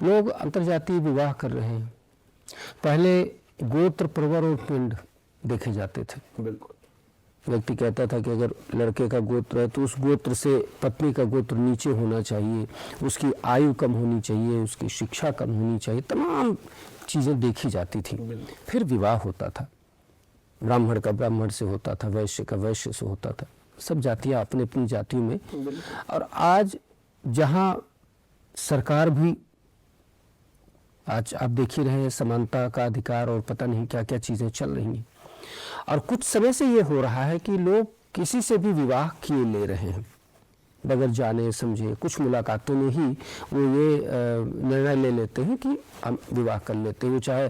लोग अंतर्जातीय विवाह कर रहे हैं। पहले गोत्र, प्रवर और पिंड देखे जाते थे। बिल्कुल। व्यक्ति कहता था कि अगर लड़के का गोत्र है तो उस गोत्र से पत्नी का गोत्र नीचे होना चाहिए, उसकी आयु कम होनी चाहिए, उसकी शिक्षा कम होनी चाहिए, तमाम चीज़ें देखी जाती थी। फिर विवाह होता था, ब्राह्मण का ब्राह्मण से होता था, वैश्य का वैश्य से होता था, सब जातियाँ अपनी अपनी जातियों में। और आज जहाँ सरकार भी, आज आप देख ही रहे हैं, समानता का अधिकार और पता नहीं क्या क्या चीज़ें चल रही हैं। और कुछ समय से ये हो रहा है कि लोग किसी से भी विवाह किए ले रहे हैं बगैर जाने समझे। कुछ मुलाकातों में ही वो ये निर्णय ले लेते हैं कि हम विवाह कर लेते हैं, वो चाहे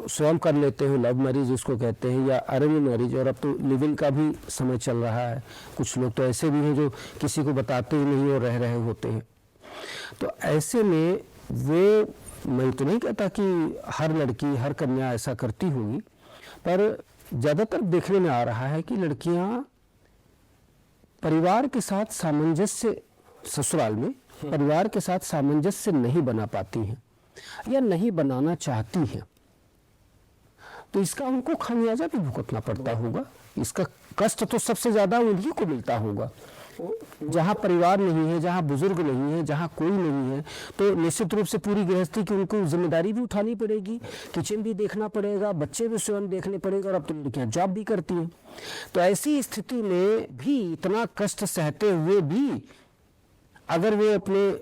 स्वयं कर लेते हैं, लव मैरिज उसको कहते हैं, या अरेंज मैरिज। और अब तो लिव इन का भी समय चल रहा है। कुछ लोग तो ऐसे भी हैं जो किसी को बताते ही नहीं और रह रहे होते हैं। तो ऐसे में वो, मैं तो नहीं कहता कि हर लड़की हर कन्या ऐसा करती होगी, पर ज़्यादातर देखने में आ रहा है कि लड़कियां परिवार के साथ सामंजस्य, ससुराल में परिवार के साथ सामंजस्य नहीं बना पाती हैं या नहीं बनाना चाहती हैं। तो इसका उनको खामियाजा भी भुगतना पड़ता होगा। इसका कष्ट तो सबसे ज़्यादा उन्हीं को मिलता होगा। जहाँ परिवार नहीं है, जहाँ बुजुर्ग नहीं है, जहाँ कोई नहीं है, तो निश्चित रूप से पूरी गृहस्थी की उनको जिम्मेदारी भी उठानी पड़ेगी, किचन भी देखना पड़ेगा, बच्चे भी स्वयं देखने पड़ेगा, और अब तो लड़कियाँ जॉब भी करती हैं। तो ऐसी स्थिति में भी इतना कष्ट सहते हुए भी अगर वे अपने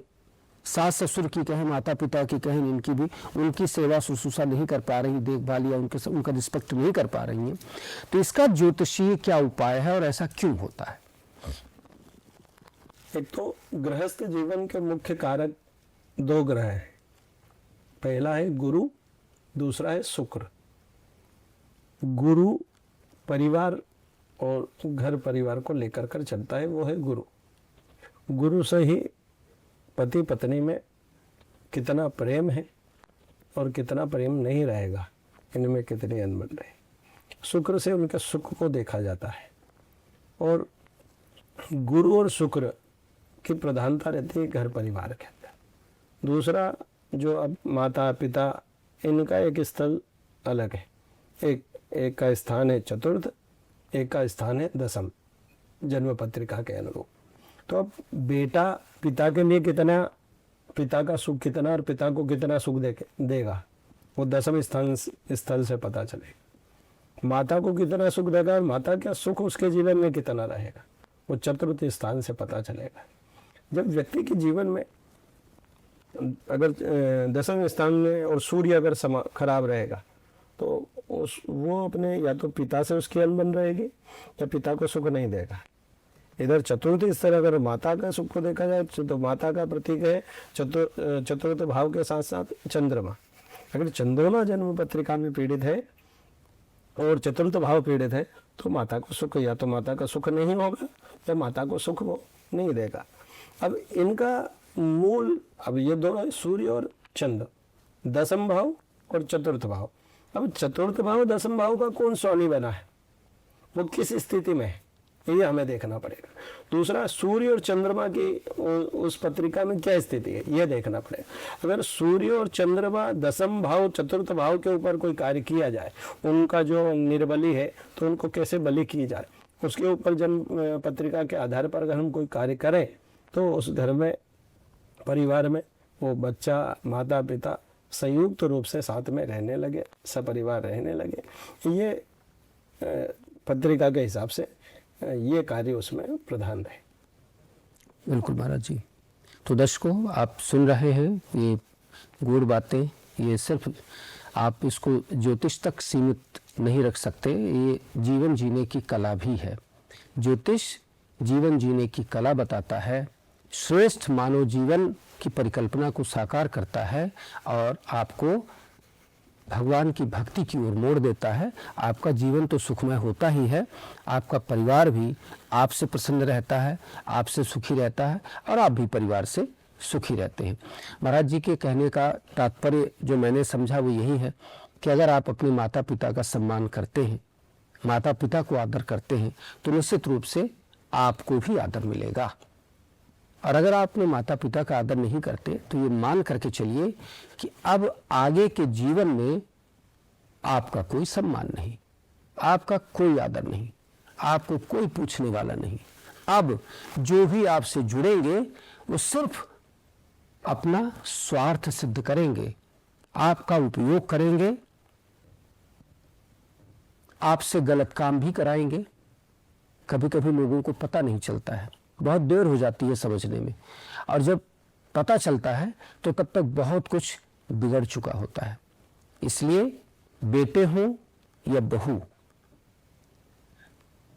सास ससुर की कहें, माता पिता की कहें, इनकी भी उनकी सेवा शुश्रूषा नहीं कर पा रही, देखभाल या उनका रिस्पेक्ट नहीं कर पा रही हैं, तो इसका ज्योतिषीय क्या उपाय है और ऐसा क्यों होता है? एक तो गृहस्थ जीवन के मुख्य कारक दो ग्रह हैं। पहला है गुरु, दूसरा है शुक्र। गुरु परिवार और घर परिवार को लेकर कर चलता है, वो है गुरु। गुरु से ही पति पत्नी में कितना प्रेम है और कितना प्रेम नहीं रहेगा, इनमें कितनी अनबन रहे। शुक्र से उनके सुख को देखा जाता है, और गुरु और शुक्र की प्रधानता रहती है घर परिवार के अंदर। दूसरा जो अब माता पिता, इनका एक स्थल अलग है। एक का स्थान है चतुर्थ, एक का स्थान है दसम, जन्म पत्रिका के अनुरूप। तो अब बेटा पिता के लिए कितना, पिता का सुख कितना और पिता को कितना सुख देगा, वो दसम स्थल से पता चलेगा। माता को कितना सुख देगा और माता का सुख उसके जीवन में कितना रहेगा, वो चतुर्थ स्थान से पता चलेगा। जब व्यक्ति के जीवन में अगर दसम स्थान में और सूर्य अगर खराब रहेगा, तो वो अपने या तो पिता से उसकी अनबन रहेगी या पिता को सुख नहीं देगा। इधर चतुर्थ स्तर अगर माता का सुख को देखा जाए तो माता का प्रतीक है चतुर्थ भाव के साथ साथ चंद्रमा। अगर चंद्रमा जन्म पत्रिका में पीड़ित है और चतुर्थ भाव पीड़ित है, तो माता को सुख, या तो माता का सुख नहीं होगा या माता को सुख वो नहीं देगा। अब इनका मूल, अब ये दोनों सूर्य और चंद्र, दसम भाव और चतुर्थ भाव। अब चतुर्थ भाव दसम भाव का कौन स्वामी बना है, वो किस स्थिति में है, ये हमें देखना पड़ेगा। दूसरा, सूर्य और चंद्रमा की उस पत्रिका में क्या स्थिति है, ये देखना पड़ेगा। अगर सूर्य और चंद्रमा दसम भाव चतुर्थ भाव के ऊपर कोई कार्य किया जाए, उनका जो निर्बली है तो उनको कैसे बलि की जाए, उसके ऊपर जन्म पत्रिका के आधार पर अगर हम कोई कार्य करें, तो उस घर में परिवार में वो बच्चा माता पिता संयुक्त रूप से साथ में रहने लगे, सपरिवार रहने लगे। ये पत्रिका के हिसाब से ये कार्य उसमें प्रधान रहे। बिल्कुल महाराज जी। तो दर्शकों, आप सुन रहे हैं ये गूढ़ बातें। ये सिर्फ आप इसको ज्योतिष तक सीमित नहीं रख सकते, ये जीवन जीने की कला भी है। ज्योतिष जीवन जीने की कला बताता है, श्रेष्ठ मानव जीवन की परिकल्पना को साकार करता है और आपको भगवान की भक्ति की ओर मोड़ देता है। आपका जीवन तो सुखमय होता ही है, आपका परिवार भी आपसे प्रसन्न रहता है, आपसे सुखी रहता है और आप भी परिवार से सुखी रहते हैं। महाराज जी के कहने का तात्पर्य जो मैंने समझा वो यही है कि अगर आप अपने माता पिता का सम्मान करते हैं, माता पिता को आदर करते हैं, तो निश्चित रूप से आपको भी आदर मिलेगा। और अगर आप अपने माता पिता का आदर नहीं करते तो ये मान करके चलिए कि अब आगे के जीवन में आपका कोई सम्मान नहीं, आपका कोई आदर नहीं, आपको कोई पूछने वाला नहीं। अब जो भी आपसे जुड़ेंगे वो सिर्फ अपना स्वार्थ सिद्ध करेंगे, आपका उपयोग करेंगे, आपसे गलत काम भी कराएंगे। कभी कभी लोगों को पता नहीं चलता है, बहुत देर हो जाती है समझने में, और जब पता चलता है तो तब तक बहुत कुछ बिगड़ चुका होता है। इसलिए बेटे हों या बहू,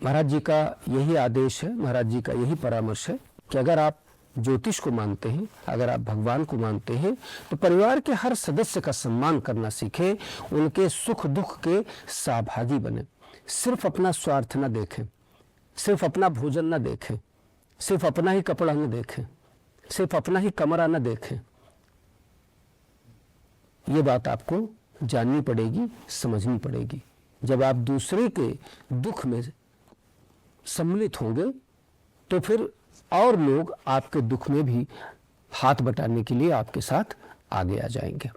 महाराज जी का यही आदेश है, महाराज जी का यही परामर्श है कि अगर आप ज्योतिष को मानते हैं, अगर आप भगवान को मानते हैं, तो परिवार के हर सदस्य का सम्मान करना सीखें, उनके सुख दुख के सहभागी बने। सिर्फ अपना स्वार्थ न देखें, सिर्फ अपना भोजन न देखें, सिर्फ अपना ही कपड़ा न देखें, सिर्फ अपना ही कमरा न देखें। ये बात आपको जाननी पड़ेगी, समझनी पड़ेगी। जब आप दूसरे के दुख में सम्मिलित होंगे तो फिर और लोग आपके दुख में भी हाथ बटाने के लिए आपके साथ आगे आ जाएंगे।